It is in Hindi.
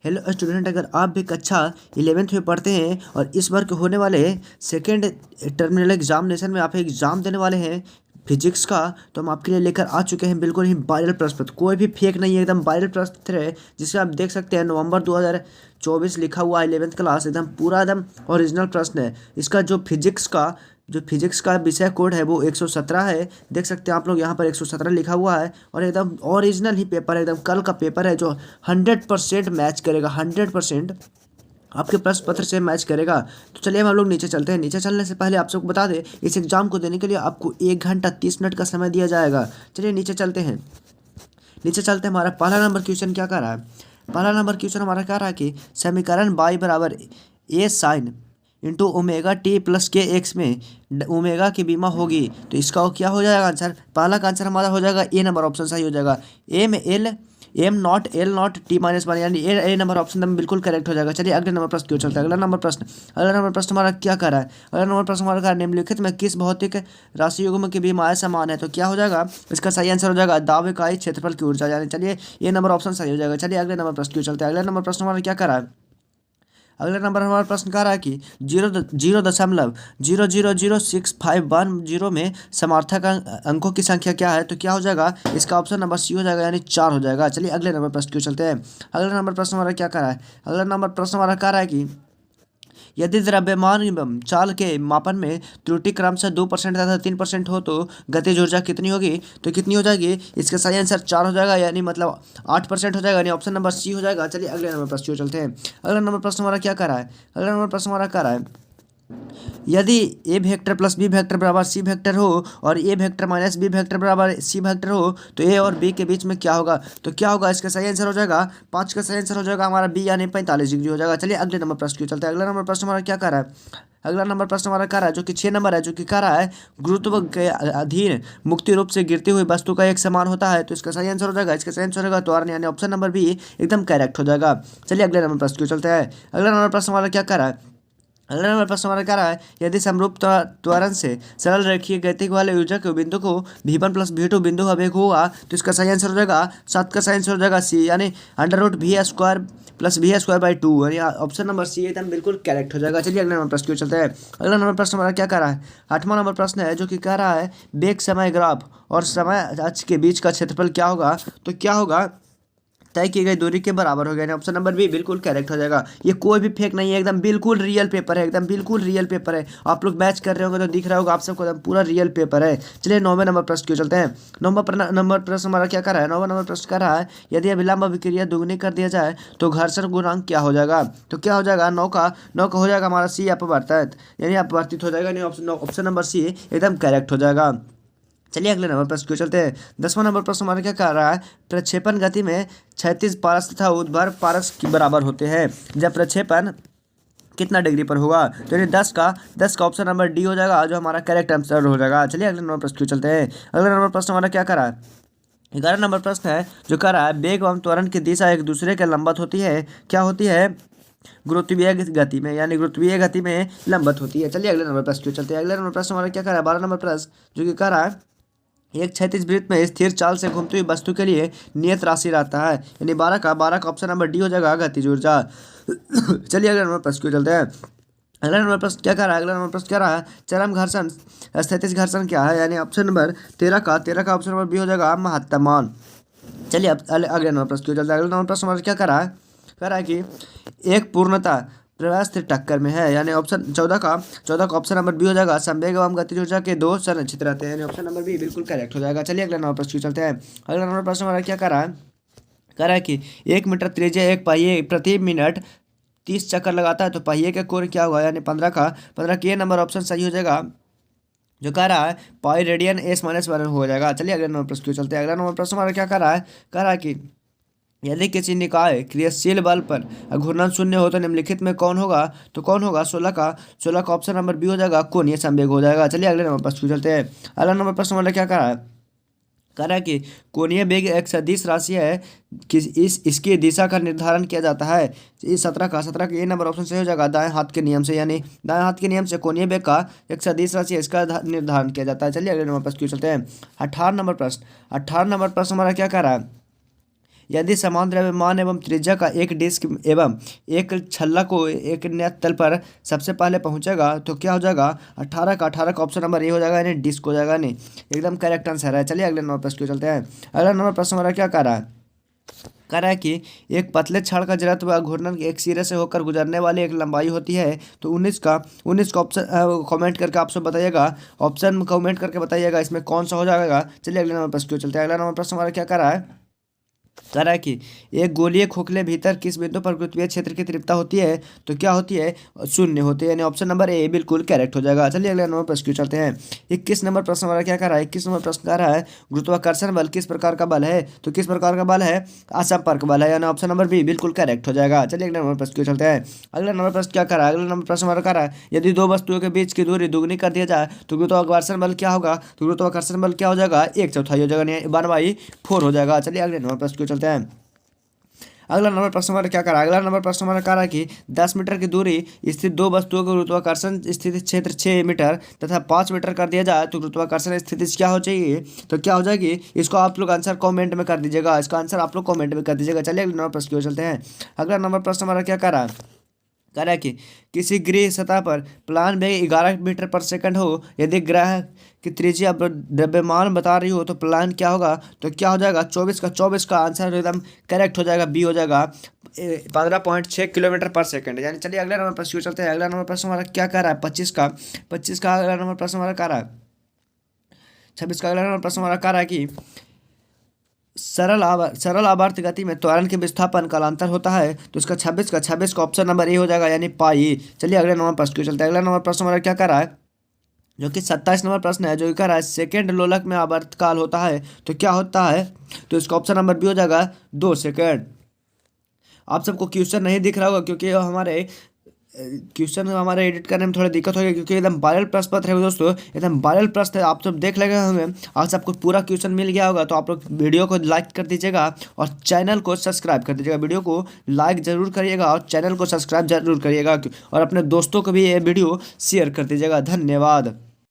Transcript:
हेलो स्टूडेंट, अगर आप भी कक्षा 11th में पढ़ते हैं और इस बार के होने वाले सेकेंड टर्मिनल एग्जामिनेशन में आप एग्ज़ाम देने वाले हैं फिजिक्स का, तो हम आपके लिए लेकर आ चुके हैं बिल्कुल ही वायरल प्रश्न पत्र। कोई भी फेक नहीं है, एकदम वायरल प्रश्न पत्र है, जिसे आप देख सकते हैं नवंबर 2024 लिखा हुआ है, 11th क्लास, एकदम पूरा एकदम ओरिजिनल प्रश्न है। इसका जो फिजिक्स का विषय कोड है वो 117 है। देख सकते हैं आप लोग, यहाँ पर 117 लिखा हुआ है और एकदम ओरिजिनल ही पेपर है, एकदम कल का पेपर है जो 100% मैच करेगा, 100% आपके प्रश्न पत्र से मैच करेगा। तो चलिए हम लोग नीचे चलते हैं। नीचे चलने से पहले आप सबको बता दें, इस एग्ज़ाम को देने के लिए आपको 1 घंटा 30 मिनट का समय दिया जाएगा। चलिए नीचे चलते हैं। नीचे चलते हैं, हमारा पहला नंबर क्वेश्चन क्या कर रहा है। पहला नंबर क्वेश्चन हमारा कह रहा है कि समीकरण y बराबर A sine into omega T plus K x में ओमेगा की बीमा होगी, तो इसका क्या हो जाएगा आंसर। पहला का आंसर हमारा हो जाएगा ए नंबर, ऑप्शन सही हो जाएगा। Am naught L not T minus one, यानी ए नंबर ऑप्शन नंबर बिल्कुल करेक्ट हो जाएगा। चलिए अगले नंबर प्रश्न क्यों चलता है। अगला नंबर प्रश्न हमारा क्या कर रहा है। अगला नंबर प्रश्न हमारा कह निम्नलिखित में किस भौतिक राशि युग्म की बीमाएं समान है, तो क्या हो जाएगा। इसका सही आंसर हो जाएगा दाब इकाई क्षेत्रफल की ऊर्जा, यानी चलिए ये नंबर ऑप्शन सही हो जाएगा। चलिए अगले नंबर प्रश्न क्यों चलते हैं। अगला नंबर प्रश्न हमारा क्या कर रहा है। अगला नंबर हमारा प्रश्न कह रहा है कि 0.0006510 में समार्थक अंकों की संख्या क्या है, तो क्या हो जाएगा। इसका ऑप्शन नंबर सी हो जाएगा, यानी 4 हो जाएगा। चलिए अगले नंबर प्रश्न क्यों चलते हैं। अगला नंबर प्रश्न हमारा क्या कह रहा है। अगला नंबर प्रश्न हमारा कह रहा है कि यदि द्रव्यमान एवं चाल के मापन में त्रुटि क्रमशः 2% तथा 3% हो तो गतिज ऊर्जा कितनी होगी, तो कितनी हो जाएगी। इसका सही आंसर 4 हो जाएगा, यानी मतलब 8% हो जाएगा, यानी ऑप्शन नंबर सी हो जाएगा। चलिए अगले नंबर प्रश्न चलते हैं। अगला नंबर प्रश्न हमारा क्या कर रहा है। अगला नंबर प्रश्न हमारा कह रहा है यदि ए वेक्टर प्लस बी वेक्टर बराबर सी वेक्टर हो और ए वेक्टर माइनस बी वेक्टर बराबर सी वेक्टर हो, तो ए और बी के बीच में क्या होगा, तो क्या होगा। इसका सही आंसर हो जाएगा 5 का सही आंसर हो जाएगा हमारा बी, यानी 45 डिग्री हो जाएगा। चलिए अगले नंबर प्रश्न क्यों चलते हैं। अगला नंबर प्रश्न हमारा क्या कर रहा है। अगला नंबर प्रश्न हमारा कह रहा है जो कि 6 नंबर है, जो कि कह रहा है गुरुत्व के अधीन मुक्ति रूप से गिरती हुई वस्तु का एक समान होता है, तो इसका सही आंसर हो जाएगा। इसका सही आंसर होगा त्वरण, यानी ऑप्शन नंबर बी एकदम करेक्ट हो जाएगा। चलिए अगले नंबर प्रश्न क्यों चलते हैं। अगला नंबर प्रश्न हमारा क्या कर रहा है। अगला नंबर प्रश्न हमारा क्या रहा है। यदि समरूप त्वरण से सरल रेखीय गति वाले ऊर्जा के बिंदु को v1 प्लस v2 बिंदु अवेग होगा, तो इसका सही आंसर हो जाएगा 7 का सही आंसर हो जाएगा सी, यानी √v² प्लस v²/2, यानी ऑप्शन नंबर सी एकदम बिल्कुल करेक्ट हो जाएगा। चलिए अगला नंबर प्रश्न क्यों चलते हैं। अगला नंबर प्रश्न हमारा क्या कर रहा है। 8वां नंबर प्रश्न है, जो कि कह रहा है वेग समय ग्राफ और समय अक्ष के बीच का क्षेत्रफल क्या होगा, तो क्या होगा। तय की गई दूरी के बराबर हो गया, यानी ऑप्शन नंबर बी बिल्कुल करेक्ट हो जाएगा। ये कोई भी फेक नहीं है, एकदम बिल्कुल रियल पेपर है, एकदम बिल्कुल रियल पेपर है। आप लोग मैच कर रहे होंगे तो दिख रहा होगा आप सबको, एकदम पूरा रियल पेपर है। चलिए 9वें नंबर प्रश्न क्यों चलते हैं। 9वां प्रश्न हमारा क्या कर रहा है। 9वां नंबर प्रश्न कर रहा है यदि अभिलंब अभिक्रिया दुगनी कर दिया जाए तो घर्षण गुणांक क्या हो जाएगा, तो क्या हो जाएगा। 9 का हो जाएगा हमारा सी अपवर्तित, यानी अपवर्तित हो जाएगा, यानी ऑप्शन नंबर सी एकदम करेक्ट हो जाएगा। चलिए अगले नंबर प्रश्न क्यों चलते हैं। 10वां नंबर प्रश्न हमारा क्या कर रहा है। प्रक्षेपण गति में क्षैतिज पारस तथा ऊर्ध्वाधर पारस के बराबर होते हैं जब प्रक्षेपण कितना डिग्री पर होगा, तो यानी 10 का ऑप्शन नंबर डी हो जाएगा, जो हमारा करेक्ट आंसर हो जाएगा। चलिए अगले नंबर प्रश्न क्यों चलते हैं। अगला नंबर प्रश्न हमारा क्या कर रहा है। 11 नंबर प्रश्न है, जो कह रहा है वेग एवं त्वरण की दिशा एक दूसरे के लंबवत होती है, क्या होती है। गुरुत्वीय गति में, यानी गुरुत्वीय गति में लंबवत होती है। चलिए अगले नंबर प्रश्न क्यों चलते हैं। अगले नंबर प्रश्न हमारा क्या कर रहा है। 12 नंबर प्रश्न, जो कि कह रहा है एक क्षैतिज वृत्त में स्थिर चाल से घूमती हुई वस्तु के लिए नियत राशि रहता है, यानी 12 का ऑप्शन नंबर डी हो जाएगा गतिज ऊर्जा। चलिए अगले नंबर प्रश्न क्यों चलते हैं। अगला नंबर प्रश्न क्या कर रहा है। अगला नंबर प्रश्न क्या रहा है चरम घर्षण स्थितिज घर्षण क्या है, यानी ऑप्शन नंबर 13 का ऑप्शन नंबर बी हो जाएगा महत्तम मान। चलिए अब अगले नंबर प्रश्न क्यों चलता है। अगला नंबर प्रश्न हमारा क्या कर रहा है। कह रहा है कि एक पूर्णता प्रवास्त टक्कर में है, यानी ऑप्शन 14 का ऑप्शन नंबर बी हो जाएगा संवेग एवं गतिज ऊर्जा के 2 संरक्षित रहते हैं, यानी ऑप्शन नंबर बी बिल्कुल करेक्ट हो जाएगा। चलिए अगला नंबर प्रश्न क्यों चलते हैं। अगला नंबर प्रश्न हमारा क्या कर रहा है। कह रहा है कि 1 मीटर त्रिज्या एक पहिए प्रति मिनट 30 चक्कर लगाता है, तो पहिए का कोण क्या होगा, यानी 15 के नंबर ऑप्शन सही हो जाएगा, जो कह रहा है पाई रेडियन S-1 हो जाएगा। चलिए अगले नंबर प्रश्न क्यों चलते हैं। अगला नंबर प्रश्न हमारा क्या कर रहा है। कह रहा है कि यदि किसी निकाय क्रियाशील बल पर घूर्णन शून्य हो तो निम्नलिखित में कौन होगा, तो कौन होगा। 16 का ऑप्शन नंबर बी हो जाएगा कोणीय संवेग हो जाएगा। चलिए अगले नंबर प्रश्न क्यों चलते हैं। अगला नंबर प्रश्न हमारा क्या कर रहा है। कह रहा है कि कोणीय वेग एक सदिश राशि है कि इसकी दिशा का निर्धारण किया जाता है। इस 17 का ये नंबर ऑप्शन सही हो जाएगा दाएं हाथ के नियम से, यानी दाएं हाथ के नियम से कोणीय वेग का एक सदिश राशि है, इसका निर्धारण किया जाता है। चलिए अगले नंबर प्रश्न क्यों चलते हैं। 18 नंबर प्रश्न हमारा क्या कर रहा है। यदि समान द्रव्यमान एवं त्रिज्या का एक डिस्क एवं एक छल्ला को एक नियत तल पर सबसे पहले पहुंचेगा तो क्या हो जाएगा 18 का ऑप्शन नंबर ए हो जाएगा, यानी डिस्क हो जाएगा। नहीं, एकदम करेक्ट आंसर है। चलिए अगले नंबर प्रश्न को चलते हैं। अगला नंबर प्रश्न हमारा क्या कर रहा है, कह रहा है कि एक पतले छड़ का जड़त्व घूर्णन एक सिरे से होकर गुजरने वाली एक लंबाई होती है। तो 19 का ऑप्शन कमेंट करके आप सब बताइएगा, ऑप्शन कमेंट करके बताइएगा इसमें कौन सा हो जाएगा। चलिए अगले नंबर प्रश्न को चलते हैं। अगला नंबर प्रश्न हमारा क्या कर रहा है, कह रहा है कि एक गोलीय खोखले भीतर किस बिंदु पर गुरुत्वीय क्षेत्र की तीव्रता होती है तो क्या होती है, शून्य होती है, यानी ऑप्शन नंबर ए बिल्कुल करेक्ट हो जाएगा। चलिए अगले नंबर प्रश्न को चलते हैं। 21 नंबर प्रश्न हमारा क्या कर रहा है, 21 नंबर प्रश्न कह रहा है गुरुत्वाकर्षण बल किस प्रकार का बल है, तो किस प्रकार का बल है, असंपर्क बल है, यानी ऑप्शन नंबर बी बिल्कुल करेक्ट हो जाएगा। चलिए अगले नंबर प्रश्न को चलते हैं। अगला नंबर प्रश्न क्या कर रहा है, अगला नंबर प्रश्न हमारा कह रहा है यदि दो वस्तुओं के बीच की दूरी दुगनी कर दिया जाए तो गुरुत्वाकर्षण बल क्या होगा, तो गुरुत्वाकर्षण बल क्या हो जाएगा, 1/4 हो जाएगा, 1/4 हो जाएगा। चलिए अगले नंबर प्रश्न को चलते हैं। अगला नंबर प्रश्न हमारा क्या कर रहा है, अगला नंबर प्रश्न हमारा कह रहा है कि 10 मीटर की दूरी स्थित दो वस्तुओं के गुरुत्वाकर्षण स्थिति क्षेत्र 6 मीटर तथा 5 मीटर कर दिया जाए तो गुरुत्वाकर्षण स्थिति क्या हो चाहिए, तो क्या हो जाएगी, इसको आप लोग आंसर कमेंट में कर दीजिएगा, इसका आंसर आप लोग कमेंट में कर दीजिएगा। चलिए अगले नंबर प्रश्न को चलते हैं। अगला नंबर प्रश्न हमारा क्या कर रहा है, कह रहा है कि किसी ग्रह सतह पर प्लान वेग 11 मीटर पर सेकंड हो, यदि ग्रह की त्रिज्या द्रव्यमान बता रही हो तो प्लान क्या होगा, तो क्या हो जाएगा 24 का आंसर एकदम करेक्ट हो जाएगा, बी हो जाएगा 15.6 किलोमीटर पर सेकंड, यानी। चलिए अगला नंबर प्रश्न चलते हैं। अगला नंबर प्रश्न हमारा क्या कह रहा है, 25 का अगला नंबर प्रश्न हमारा कह रहा है 26 का अगला नंबर प्रश्न हमारा कह रहा है कि सरल आवर्त गति में त्वरण के विस्थापन कालांतर होता है, तो इसका 26 का ऑप्शन नंबर ए हो जाएगा, यानी पाई। चलिए अगले नंबर प्रश्न को चलते हैं। अगला नंबर प्रश्न हमारा क्या कर रहा है, जो कि 27 नंबर प्रश्न है, जो कह रहा है सेकेंड लोलक में आवर्तकाल होता है तो क्या होता है, तो इसका ऑप्शन नंबर बी हो जाएगा 2 सेकेंड। आप सबको क्वेश्चन नहीं दिख रहा होगा क्योंकि हमारे क्वेश्चन हमारे एडिट करने में थोड़ी दिक्कत होगी, क्योंकि एकदम वायरल प्रश्न पत्र है दोस्तों, एकदम वायरल प्रश्न है, आप सब देख लेंगे होंगे। आज सबको पूरा क्वेश्चन मिल गया होगा, तो आप लोग वीडियो को लाइक कर दीजिएगा और चैनल को सब्सक्राइब कर दीजिएगा। वीडियो को लाइक जरूर करिएगा और चैनल को सब्सक्राइब जरूर करिएगा, और अपने दोस्तों को भी ये वीडियो शेयर कर दीजिएगा। धन्यवाद।